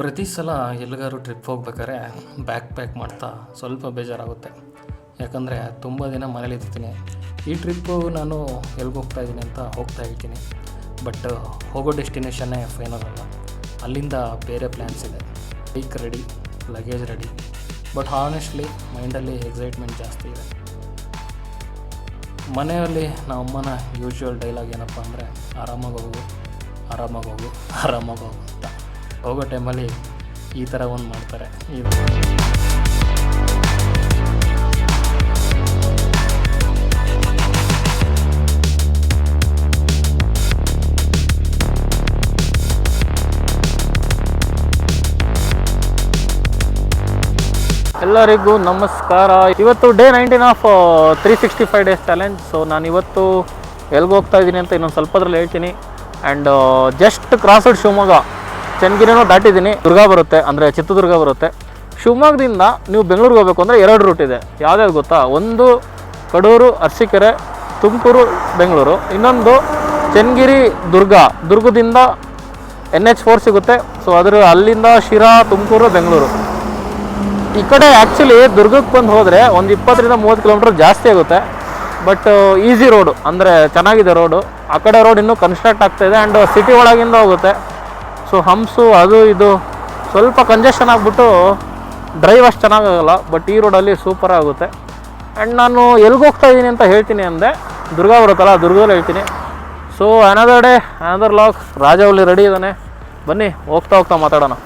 ಪ್ರತಿ ಸಲ ಎಲ್ಲಿಗಾದ್ರು ಟ್ರಿಪ್ ಹೋಗ್ಬೇಕಾದ್ರೆ ಬ್ಯಾಕ್ ಪ್ಯಾಕ್ ಮಾಡ್ತಾ ಸ್ವಲ್ಪ ಬೇಜಾರಾಗುತ್ತೆ. ಯಾಕಂದರೆ ತುಂಬ ದಿನ ಮನೇಲಿರ್ತೀನಿ. ಈ ಟ್ರಿಪ್ಪು ನಾನು ಎಲ್ಲಿಗೆ ಹೋಗ್ತಾಯಿದ್ದೀನಿ ಅಂತ ಹೋಗ್ತಾ ಇರ್ತೀನಿ, ಬಟ್ ಹೋಗೋ ಡೆಸ್ಟಿನೇಷನ್ನೇ ಫೈನಲ್ ಅಲ್ಲ. ಅಲ್ಲಿಂದ ಬೇರೆ ಪ್ಲ್ಯಾನ್ಸ್ ಇದೆ. Bike ready, luggage ready, but honestly ಮೈಂಡಲ್ಲಿ ಎಕ್ಸೈಟ್ಮೆಂಟ್ ಜಾಸ್ತಿ ಇದೆ. ಮನೆಯಲ್ಲಿ ನಮ್ಮಮ್ಮನ ಯೂಶ್ವಲ್ ಡೈಲಾಗ್ ಏನಪ್ಪ ಅಂದರೆ ಆರಾಮಾಗಿ ಹೋಗು ಅಂತ. ಹೋಗೋ ಟೈಮಲ್ಲಿ ಈ ಥರ ಒಂದು ಮಾಡ್ತಾರೆ. ಎಲ್ಲರಿಗೂ ನಮಸ್ಕಾರ. ಇವತ್ತು day 19 of 365 days challenge. So ನಾನು ಇವತ್ತು ಎಲ್ಲಿಗೆ ಹೋಗ್ತಾ ಇದ್ದೀನಿ ಅಂತ ಇನ್ನೊಂದು ಸ್ವಲ್ಪದ್ರಲ್ಲಿ ಹೇಳ್ತೀನಿ. ಆ್ಯಂಡ್ ಜಸ್ಟ್ ಕ್ರಾಸ್ಡ್ ಶಿವಮೊಗ್ಗ, ಚನ್ನಗಿರಿನೂ ದಾಟಿದ್ದೀನಿ. ದುರ್ಗ ಬರುತ್ತೆ, ಅಂದರೆ ಚಿತ್ರದುರ್ಗ ಬರುತ್ತೆ. ಶಿವಮೊಗ್ಗದಿಂದ ನೀವು ಬೆಂಗಳೂರಿಗೆ ಹೋಗಬೇಕು ಅಂದರೆ 2 ರೂಟ್ ಇದೆ. ಯಾವ್ದಾದ್ರು ಗೊತ್ತಾ? ಒಂದು ಕಡೂರು, ಅರಸೀಕೆರೆ, ತುಮಕೂರು, ಬೆಂಗಳೂರು. ಇನ್ನೊಂದು ಚನ್ನಗಿರಿ, ದುರ್ಗದಿಂದ NH4 ಸಿಗುತ್ತೆ. ಸೊ ಅಲ್ಲಿಂದ ಶಿರಾ, ತುಮಕೂರು, ಬೆಂಗಳೂರು. ಈ ಕಡೆ ಆ್ಯಕ್ಚುಲಿ ದುರ್ಗಕ್ಕೆ ಬಂದು ಹೋದರೆ ಒಂದು 20-30 ಕಿಲೋಮೀಟ್ರ್ ಜಾಸ್ತಿ ಆಗುತ್ತೆ. ಬಟ್ ಈಸಿ ರೋಡು, ಅಂದರೆ ಚೆನ್ನಾಗಿದೆ ರೋಡು. ಆ ಕಡೆ ರೋಡ್ ಇನ್ನೂ ಕನ್ಸ್ಟ್ರಕ್ಟ್ ಆಗ್ತಾಯಿದೆ ಆ್ಯಂಡ್ ಸಿಟಿ ಒಳಗಿಂದ ಹೋಗುತ್ತೆ. ಸೊ ಹಂಪ್ಸು ಅದು ಇದು ಸ್ವಲ್ಪ ಕಂಜೆಷನ್ ಆಗಿಬಿಟ್ಟು ಡ್ರೈವ್ ಅಷ್ಟು ಚೆನ್ನಾಗಾಗಲ್ಲ. ಬಟ್ ಈ ರೋಡಲ್ಲಿ ಸೂಪರ್ ಆಗುತ್ತೆ. ಆ್ಯಂಡ್ ನಾನು ಎಲ್ಲಿಗೆ ಹೋಗ್ತಾ ಇದ್ದೀನಿ ಅಂತ ಹೇಳ್ತೀನಿ ಅಂದರೆ ದುರ್ಗ ಬರುತ್ತಲ್ಲ, ದುರ್ಗದಲ್ಲಿ ಹೇಳ್ತೀನಿ. So another day another log. Rajavalli ready ಇದ್ದಾನೆ, ಬನ್ನಿ ಹೋಗ್ತಾ ಮಾತಾಡೋಣ.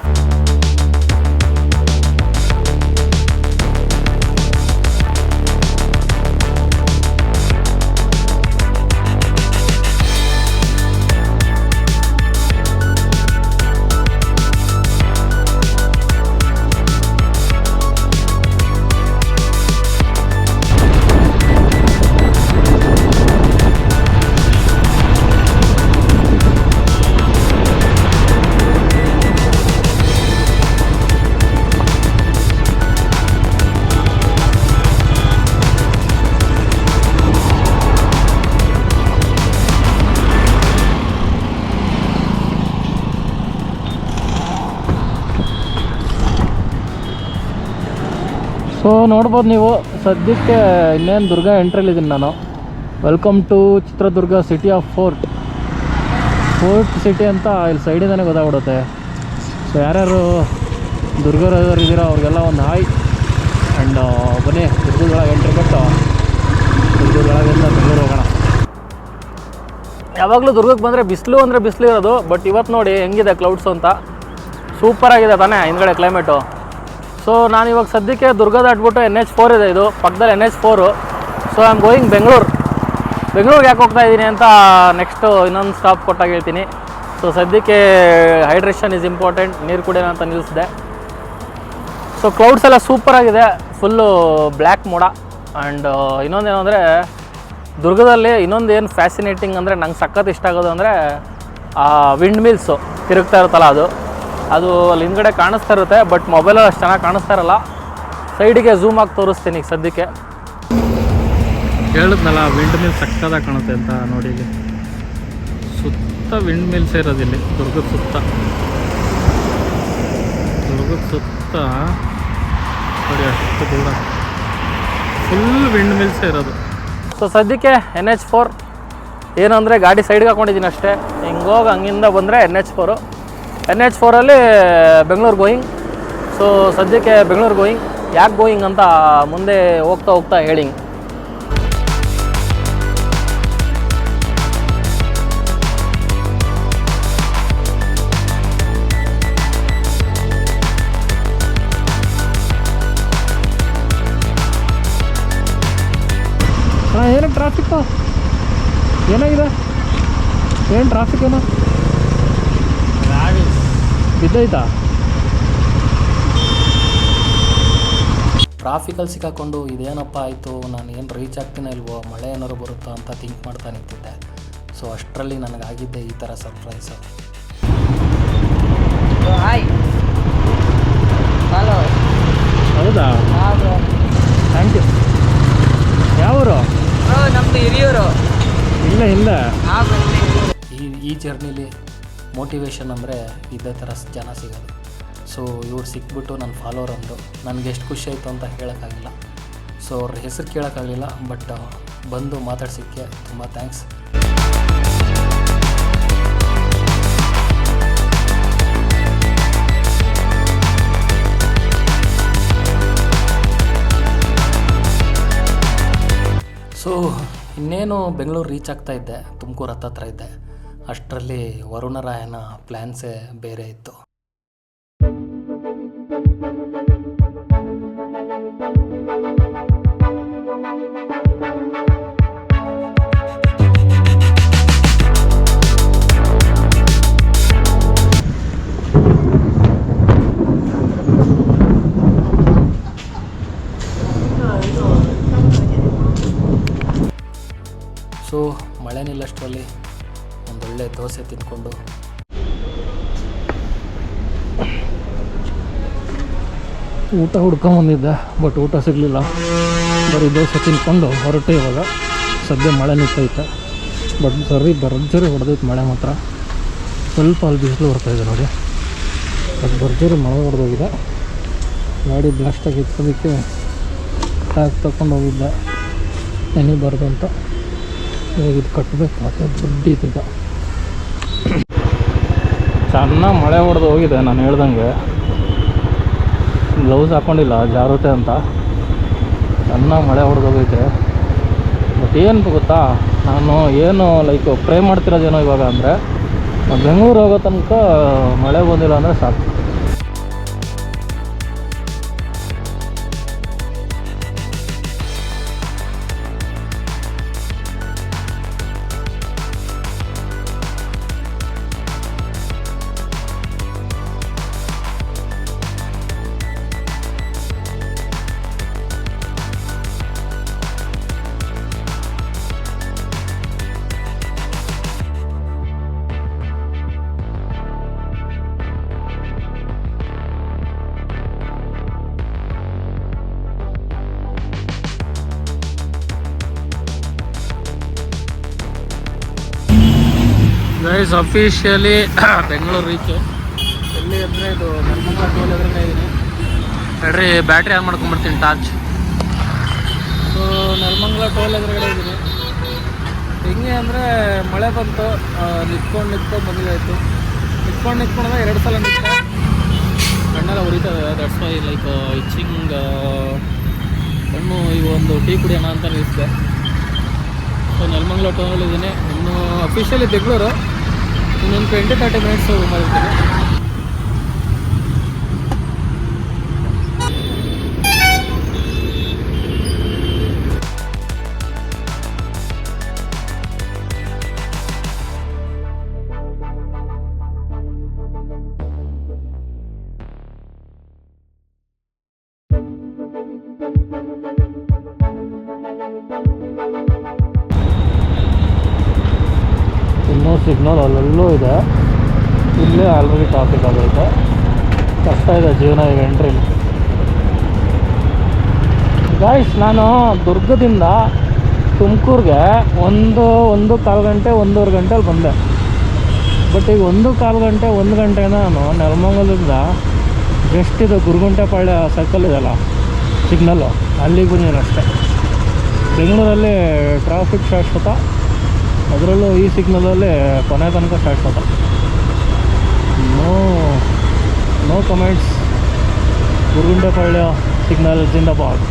ಸೊ ನೋಡ್ಬೋದು ನೀವು, ಸದ್ಯಕ್ಕೆ ಇನ್ನೇನು ದುರ್ಗ ಎಂಟ್ರಲ್ಲಿದ್ದೀನಿ ನಾನು. Welcome to Chitradurga city of fort city ಅಂತ ಇಲ್ಲಿ ಸೈಡಿಂದನೇ ಗೊತ್ತಾಗ್ಬಿಡುತ್ತೆ. ಸೊ ಯಾರ್ಯಾರು ದುರ್ಗದವ್ರು ಇದ್ದೀರೋ ಅವ್ರಿಗೆಲ್ಲ ಒಂದು ಹಾಯ್. ಆ್ಯಂಡ್ ಬನ್ನಿ ದುರ್ಗದೊಳಗೆ ಎಂಟ್ರಿ ಕೊಟ್ಟು ದುರ್ಗದೊಳಗಿಂದ ಬೆಂಗಳೂರು ಹೋಗೋಣ. ಯಾವಾಗಲೂ ದುರ್ಗಕ್ಕೆ ಬಂದರೆ ಬಿಸಿಲು ಅಂದರೆ ಬಿಸಿಲು ಇರೋದು. ಬಟ್ ಇವತ್ತು ನೋಡಿ ಹೆಂಗಿದೆ ಕ್ಲೌಡ್ಸು ಅಂತ, ಸೂಪರಾಗಿದೆ ತಾನೇ ಹಿಂದ್ಗಡೆ ಕ್ಲೈಮೇಟು. ಸೊ ನಾನು ಇವಾಗ ಸದ್ಯಕ್ಕೆ ದುರ್ಗ ದಾಟ್ಬಿಟ್ಟು NH4 ಇದೆ, ಇದು ಪಕ್ಕದಲ್ಲಿ NH4. So I am going ಬೆಂಗಳೂರಿಗೆ ಯಾಕೆ ಹೋಗ್ತಾ ಇದ್ದೀನಿ ಅಂತ ನೆಕ್ಸ್ಟು ಇನ್ನೊಂದು ಸ್ಟಾಪ್ ಕೊಟ್ಟಾಗ ಹೇಳ್ತೀನಿ. ಸೊ ಸದ್ಯಕ್ಕೆ ಹೈಡ್ರೇಷನ್ ಈಸ್ ಇಂಪಾರ್ಟೆಂಟ್, ನೀರು ಕುಡಿಯೋಣ ಅಂತ ನಿಲ್ಲಿಸಿದೆ. ಸೊ ಕ್ಲೌಡ್ಸ್ ಎಲ್ಲ ಸೂಪರಾಗಿದೆ, ಫುಲ್ಲು ಬ್ಲ್ಯಾಕ್ ಮೋಡ. ಆ್ಯಂಡ್ ಇನ್ನೊಂದೇನು ಅಂದರೆ ದುರ್ಗದಲ್ಲಿ ಇನ್ನೊಂದು ಏನು ಫ್ಯಾಸಿನೇಟಿಂಗ್ ಅಂದರೆ ನಂಗೆ ಸಖತ್ ಇಷ್ಟ ಆಗೋದು ಅಂದರೆ ಆ ವಿಂಡ್ ಮಿಲ್ಸು ತಿರುಗ್ತಾ ಇರುತ್ತಲ್ಲ, ಅದು ಅಲ್ಲಿ ಹಿಂದ್ಗಡೆ ಕಾಣಿಸ್ತಾ ಇರುತ್ತೆ. ಬಟ್ ಮೊಬೈಲಲ್ಲಿ ಅಷ್ಟು ಚೆನ್ನಾಗಿ ಕಾಣಿಸ್ತಾ ಇರಲ್ಲ. ಸೈಡಿಗೆ ಝೂಮ್ ಆಗಿ ತೋರಿಸ್ತೀನಿ ಈಗ ಸದ್ಯಕ್ಕೆ. ಹೇಳಿದ್ನಲ್ಲ ವಿಂಡ್ ಮಿಲ್ ಸಕ್ಕದಾಗಿ ಕಾಣುತ್ತೆ ಅಂತ. ನೋಡಿ ಇಲ್ಲಿ ಸುತ್ತ ವಿಂಡ್ ಮಿಲ್ಸ್ ಇರೋದಿಲ್ಲಿ ದುರ್ಗದ ಸುತ್ತ ನೋಡಿ, ಅಷ್ಟು ದೂರ ಫುಲ್ ವಿಂಡ್ ಮಿಲ್ಸ್ ಇರೋದು. ಸೊ ಸದ್ಯಕ್ಕೆ NH4 ಏನಂದರೆ ಗಾಡಿ ಸೈಡ್ಗೆ ಹಾಕೊಂಡಿದ್ದೀನಿ ಅಷ್ಟೇ. ಹಿಂಗೋಗಿ ಹಂಗಿಂದ ಬಂದರೆ NH4ಅಲ್ಲಿ ಬೆಂಗಳೂರು ಗೋಯಿಂಗ್. ಸೊ ಸದ್ಯಕ್ಕೆ ಬೆಂಗಳೂರು ಗೋಯಿಂಗ್. ಯಾಕೆ ಗೋಯಿಂಗ್ ಅಂತ ಮುಂದೆ ಹೋಗ್ತಾ ಹೇಳಿ. ಏನು ಟ್ರಾಫಿಕ್ಕು ಏನಾಗಿದೆ? ಏನು ಟ್ರಾಫಿಕ್ ಏನೋ ಬಿದ್ದೈತಾ? ಟ್ರಾಫಿಕಲ್ಲಿ ಸಿಕ್ಕಾಕೊಂಡು ಇದೇನಪ್ಪ ಆಯಿತು, ನಾನು ಏನು ರೀಚ್ ಆಗ್ತೀನೋ ಇಲ್ವೋ, ಮಳೆ ಏನಾದ್ರು ಬರುತ್ತಾ ಅಂತ ಥಿಂಕ್ ಮಾಡ್ತಾ ನಿಂತಿದ್ದೆ. ಸೊ ಅಷ್ಟರಲ್ಲಿ ನನಗಾಗಿದ್ದೆ ಈ ಥರ ಸರ್ಪ್ರೈಸು. ಹೌದಾ? Thank you. ಯಾವರು? ನಮ್ಮದು ಹಿರಿಯೂರು. ಇಲ್ಲ ಈ ಜರ್ನಿಲಿ ಮೋಟಿವೇಶನ್ ಅಂದರೆ ಇದೇ ಥರ ಜನ ಸಿಗೋದು. ಸೊ ಇವ್ರು ಸಿಕ್ಬಿಟ್ಟು ನನ್ನ ಫಾಲೋವರ್ ಅಂದರು. ನನಗೆ ಎಷ್ಟು ಖುಷಿ ಆಯಿತು ಅಂತ ಹೇಳೋಕ್ಕಾಗಿಲ್ಲ. ಸೊ ಅವ್ರ ಹೆಸರು ಕೇಳೋಕ್ಕಾಗಲಿಲ್ಲ, ಬಟ್ ಬಂದು ಮಾತಾಡ್ಸಿದ್ದಕ್ಕೆ ತುಂಬ ಥ್ಯಾಂಕ್ಸ್. ಸೊ ಇನ್ನೇನು ಬೆಂಗಳೂರು ರೀಚ್ ಆಗ್ತಾಯಿದ್ದೆ, ತುಮಕೂರು ಹತ್ತತ್ರ ಇದ್ದೆ. ಅಷ್ಟರಲ್ಲಿ ವರುಣರಾಯನ ಪ್ಲ್ಯಾನ್ಸೇ ಬೇರೆ ಇತ್ತು. ಸೊ ಮಳೆ ನಿಲ್ಲಷ್ಟರಲ್ಲಿ ಒಂದೊಳ್ಳೆ ದೋಸೆ ತಿಂದ್ಕೊಂಡು ಊಟ ಹುಡ್ಕೊಂಬಂದಿದ್ದೆ, ಬಟ್ ಊಟ ಸಿಗಲಿಲ್ಲ. ಬರೀ ದೋಸೆ ತಿಂದ್ಕೊಂಡು ಹೊರಟೆ. ಇವಾಗ ಸದ್ಯ ಮಳೆ ನಿಂತೈತೆ, ಬಟ್ ಭರ್ಜರಿ ಹೊಡೆದೈತೆ ಮಳೆ ಮಾತ್ರ. ಸ್ವಲ್ಪ ಅಲ್ಲಿ ಬಿಸಿಲು ಬರ್ತಾಯಿದೆ ನೋಡಿ, ಅದು ಭರ್ಜರಿ ಮಳೆ ಹೊಡೆದೋಗಿದೆ. ಗಾಡಿ ಬ್ಲಾಸ್ಟಾಗಿ ಇತ್ತೋದಕ್ಕೆ ಟ್ಯಾಗ್ ತಗೊಂಡು ಹೋಗಿದ್ದೆ ನೆನಿಬಾರ್ದು ಅಂತ. ಇವಾಗ ಇದು ಕಟ್ಟಬೇಕು, ಮತ್ತೆ ದುಡ್ಡಿದ್ದೀಗ. ಚೆನ್ನಾಗಿ ಮಳೆ ಹೊಡೆದು ಹೋಗಿದೆ. ನಾನು ಹೇಳ್ದಂಗೆ ಗ್ಲೌಸ್ ಹಾಕ್ಕೊಂಡಿಲ್ಲ ಜಾರುತ್ತೆ ಅಂತ. ಚೆನ್ನಾಗಿ ಮಳೆ ಹೊಡೆದು ಹೋಗೈತೆ. ಬಟ್ ಏನು ಗೊತ್ತಾ, ನಾನು ಏನು ಲೈಕ್ ಪ್ರೇ ಮಾಡ್ತಿರೋದೇನೋ ಇವಾಗ ಅಂದರೆ, ಬೆಂಗಳೂರು ಹೋಗೋ ತನಕ ಮಳೆ ಬಂದಿಲ್ಲ ಅಂದರೆ ಸಾಕು. Guys officially Bengaluru reach. ಎಲ್ಲಿ ಅಂದರೆ ಇದು ನೆಲಮಂಗಲ ಟೋಲ್ ಎದುರುಗಡೆ ಇದ್ದೀನಿ. ಹೇಳ್ರಿ, ಬ್ಯಾಟ್ರಿ ಆನ್ ಮಾಡ್ಕೊಂಡ್ಬರ್ತೀನಿ ಟಾರ್ಚ್. ಸೊ ನೆಲಮಂಗಲ ಟೋಲ್ ಎದುರುಗಡೆ ಇದ್ದೀನಿ. ಹೆಂಗೆ ಅಂದರೆ ಮಳೆ ಬಂತು, ನಿಂತ್ಕೊಂಡು ಬಂದಿದ್ದಾಯಿತು. ನಿಂತ್ಕೊಂಡ್ರೆ 2 ಸಲ ನಿಂತೆ ಕಣ್ಣೆಲ್ಲ ಉರಿತದೆ. ದಟ್ಸ್ ವೈ ಲೈಕ್ ಇಚ್ಚಿಂಗ್ ಕಣ್ಣು. ಈಗ ಒಂದು ಟೀ ಕುಡಿಯೋಣ ಅಂತ ನಿಲ್ಲಿಸಿದೆ. ಸೊ ನೆಲಮಂಗಲ ಟೋಲಲ್ಲಿದ್ದೀನಿ. ಇನ್ನು ಅಫಿಷಿಯಲಿ ಬೆಂಗಳೂರು. ಇನ್ನೊಂದು 20-30 ಮಿನಿಟ್ಸು ಮಾಡಿರ್ತೀನಿ. ಇನ್ನೂ ಸಿಗ್ನಲ್ ಅಲ್ಲೆಲ್ಲೂ ಇದೆ. ಇಲ್ಲೇ ಆಲ್ರೆಡಿ ಟ್ರಾಫಿಕ್ ಆಗೈತೆ. ಕಷ್ಟ ಇದೆ ಜೀವನ ಈಗ ಎಂಟ್ರಿಲಿ. ಗಾಯ್ಸ್, ನಾನು ದುರ್ಗದಿಂದ ತುಮಕೂರಿಗೆ 1.25 ಗಂಟೆ 1.5 ಗಂಟೆಲಿ ಬಂದೆ. ಬಟ್ ಈಗ 1.25 ಗಂಟೆ 1 ಗಂಟೆನ ನಾನು ನೆಲಮಂಗಲದಿಂದ ಜಸ್ಟ್ ಇದು ಗುರುಗುಂಟೆಪಾಳ್ಯ ಸರ್ಕಲ್ ಇದೆಯಲ್ಲ ಸಿಗ್ನಲ್ಲು, ಅಲ್ಲಿಗೆ ಬಂದಿದ್ದೀನಿ ಅಷ್ಟೇ. ಬೆಂಗಳೂರಲ್ಲಿ ಟ್ರಾಫಿಕ್ ಶಾಶ್ವತ, ಅದರಲ್ಲೂ ಈ ಸಿಗ್ನಲಲ್ಲಿ ಕೊನೆ ತನಕ ಶಾಶ್ವತ. No comments. ಗುರುಗುಂಟೆಪಾಳ್ಯ ಸಿಗ್ನಲ್ ಜಿಂದಾಬಾದ್.